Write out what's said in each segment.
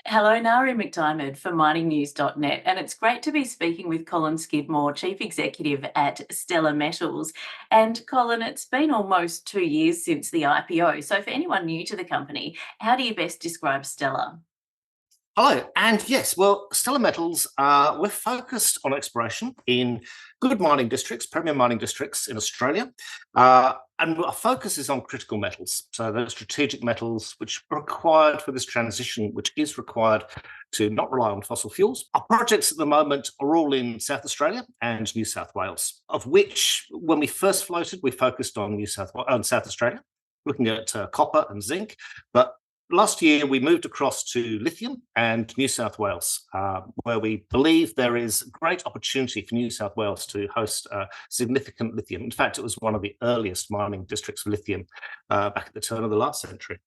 Hello, Nari McDiarmid for miningnews.net, and it's great to be speaking with Colin Skidmore, Chief Executive at Stelar Metals. And Colin, it's been almost 2 years since the IPO. So, for anyone new to the company, how do you best describe Stelar? Hello, and yes, well, Stellar Metals, we're focused on exploration in good mining districts, premier mining districts in Australia, and our focus is on critical metals. So those strategic metals which are required for this transition, which is required to not rely on fossil fuels. Our projects at the moment are all in South Australia and New South Wales, of which, when we first floated, we focused on South Australia, looking at copper and zinc, but last year, we moved across to Lithium and New South Wales, where we believe there is great opportunity for New South Wales to host significant lithium. In fact, it was one of the earliest mining districts of lithium back at the turn of the last century.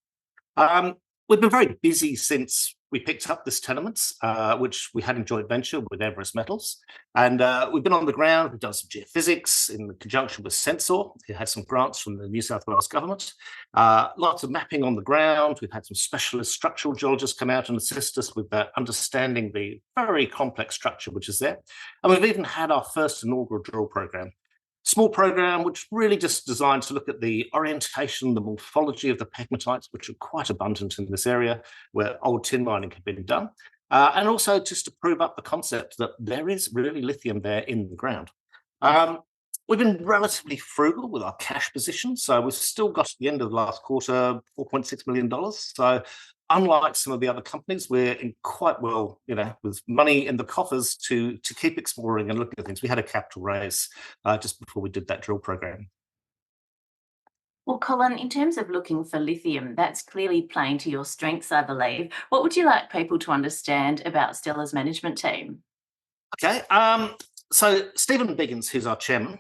We've been very busy since we picked up this tenements, which we had in joint venture with Everest Metals. And we've been on the ground, we've done some geophysics in conjunction with Sensor, who had some grants from the New South Wales government. Lots of mapping on the ground. We've had some specialist structural geologists come out and assist us with understanding the very complex structure which is there. And we've even had our first inaugural drill program. Small program, which really just designed to look at the orientation, the morphology of the pegmatites, which are quite abundant in this area where old tin mining had been done, and also just to prove up the concept that there is really lithium there in the ground. We've been relatively frugal with our cash position, so we've still got at the end of the last quarter $4.6 million. So unlike some of the other companies, we're in quite well, with money in the coffers to keep exploring and looking at things. We had a capital raise just before we did that drill program. Well, Colin, in terms of looking for lithium, that's clearly playing to your strengths, I believe. What would you like people to understand about Stellar's management team? Okay. So Stephen Biggins, who's our chairman,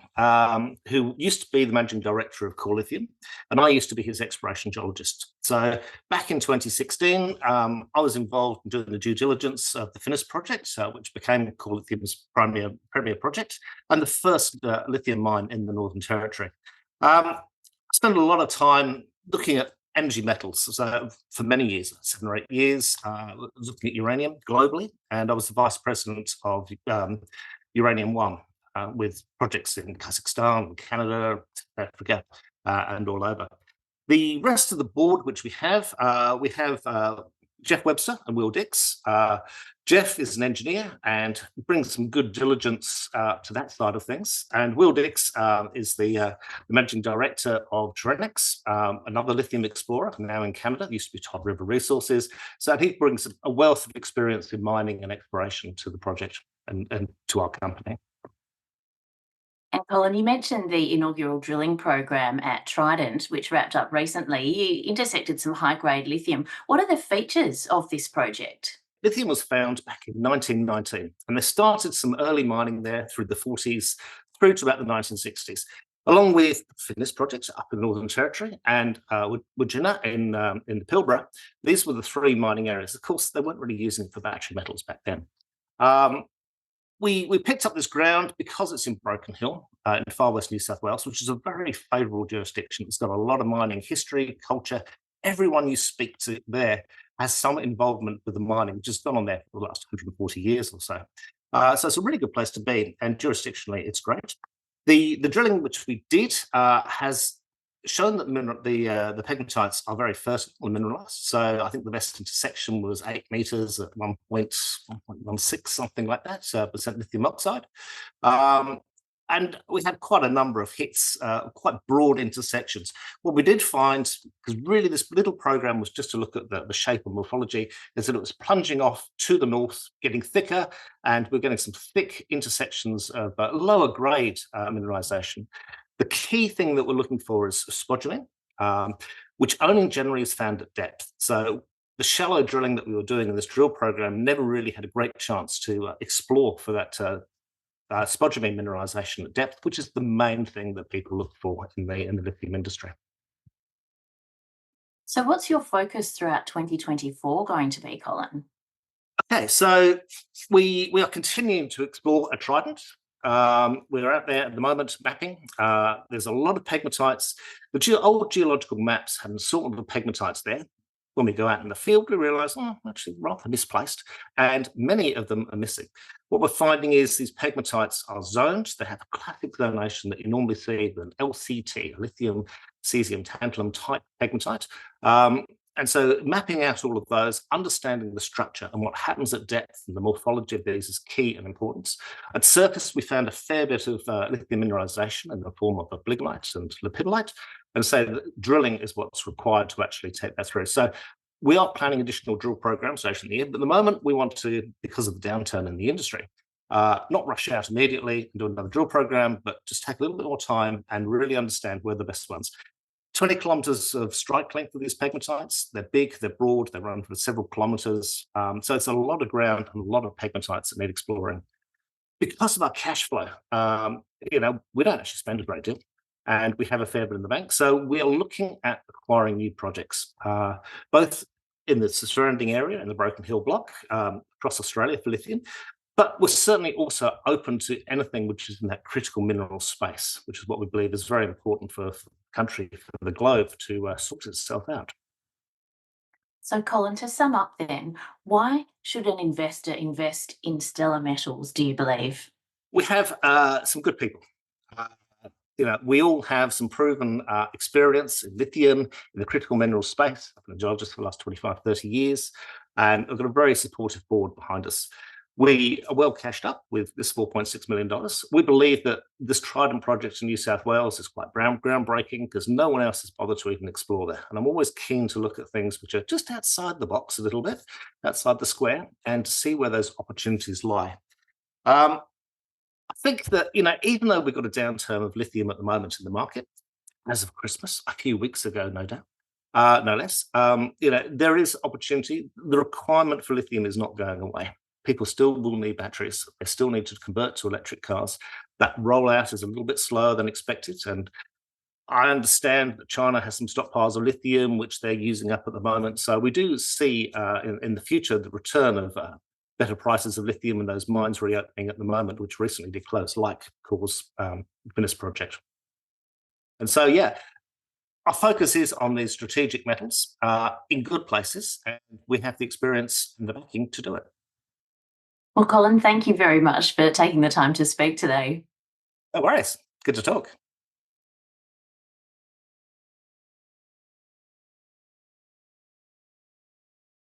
who used to be the managing director of Core Lithium, and I used to be his exploration geologist. So back in 2016, I was involved in doing the due diligence of the Finniss project, which became Core Lithium's premier project, and the first lithium mine in the Northern Territory. I spent a lot of time looking at energy metals. So for many years, 7 or 8 years, looking at uranium globally, and I was the vice president of Uranium One, with projects in Kazakhstan, Canada, Africa, and all over. The rest of the board, which we have Jeff Webster and Will Dix. Jeff is an engineer and brings some good diligence to that side of things. And Will Dix is the managing director of Trident, another lithium explorer now in Canada, used to be Todd River Resources. So he brings a wealth of experience in mining and exploration to the project and to our company. And Colin, you mentioned the inaugural drilling program at Trident, which wrapped up recently. You intersected some high-grade lithium. What are the features of this project? Lithium was found back in 1919, and they started some early mining there through the 40s through to about the 1960s, along with Finniss projects up in the Northern Territory and Wodgina in the Pilbara. These were the three mining areas. Of course, they weren't really using it for battery metals back then. We picked up this ground because it's in Broken Hill in far west New South Wales, which is a very favourable jurisdiction. It's got a lot of mining history, culture. Everyone you speak to there has some involvement with the mining, which has gone on there for the last 140 years or so. So it's a really good place to be, and jurisdictionally, it's great. The drilling which we did has shown that the pegmatites are very fertile and mineralized. So I think the best intersection was 8 meters at 1.16, something like that, percent lithium oxide. And we had quite a number of hits, quite broad intersections. What we did find, because really this little program was just to look at the shape and morphology, is that it was plunging off to the north, getting thicker, and we're getting some thick intersections of lower grade mineralization. The key thing that we're looking for is spodumene, which only generally is found at depth. So the shallow drilling that we were doing in this drill program never really had a great chance to explore for that spodumene mineralization at depth, which is the main thing that people look for in the lithium industry. So, what's your focus throughout 2024 going to be, Colin? Okay, so we are continuing to explore at Trident. We're out there at the moment mapping. There's a lot of pegmatites. The old geological maps have an assortment of pegmatites there. When we go out in the field, we realise, oh, actually rather misplaced, and many of them are missing. What we're finding is these pegmatites are zoned. They have a classic zonation that you normally see with an LCT, lithium, cesium, tantalum type pegmatite. And so mapping out all of those, understanding the structure and what happens at depth and the morphology of these is key and important. At surface, we found a fair bit of lithium mineralization in the form of obligamite and lepidolite. And so drilling is what's required to actually take that through. So we are planning additional drill programs later in the year, but at the moment we want to, because of the downturn in the industry, not rush out immediately and do another drill program, but just take a little bit more time and really understand where the best ones. 20 kilometers of strike length of these pegmatites. They're big, they're broad, they run for several kilometers. So it's a lot of ground and a lot of pegmatites that need exploring. Because of our cash flow, we don't actually spend a great deal and we have a fair bit in the bank. So we are looking at acquiring new projects, both in the surrounding area in the Broken Hill block, across Australia for lithium, but we're certainly also open to anything which is in that critical mineral space, which is what we believe is very important for the country, for the globe to sort itself out. So, Colin, to sum up then, why should an investor invest in Stellar Metals, do you believe? We have some good people. Uh, we all have some proven experience in lithium, in the critical mineral space. I've been a geologist for the last 25, 30 years, and I've got a very supportive board behind us. We are well cashed up with this $4.6 million. We believe that this Trident project in New South Wales is quite groundbreaking because no one else has bothered to even explore there. And I'm always keen to look at things which are just outside the box a little bit, outside the square, and to see where those opportunities lie. I think that, even though we've got a downturn of lithium at the moment in the market, as of Christmas, a few weeks ago, no doubt, no less, there is opportunity. The requirement for lithium is not going away. People still will need batteries. They still need to convert to electric cars. That rollout is a little bit slower than expected. And I understand that China has some stockpiles of lithium, which they're using up at the moment. So we do see in the future the return of better prices of lithium in those mines reopening at the moment, which recently did close, like Core's Finniss project. And so, yeah, our focus is on these strategic metals in good places, and we have the experience and the backing to do it. Well, Colin, thank you very much for taking the time to speak today. No worries. Good to talk.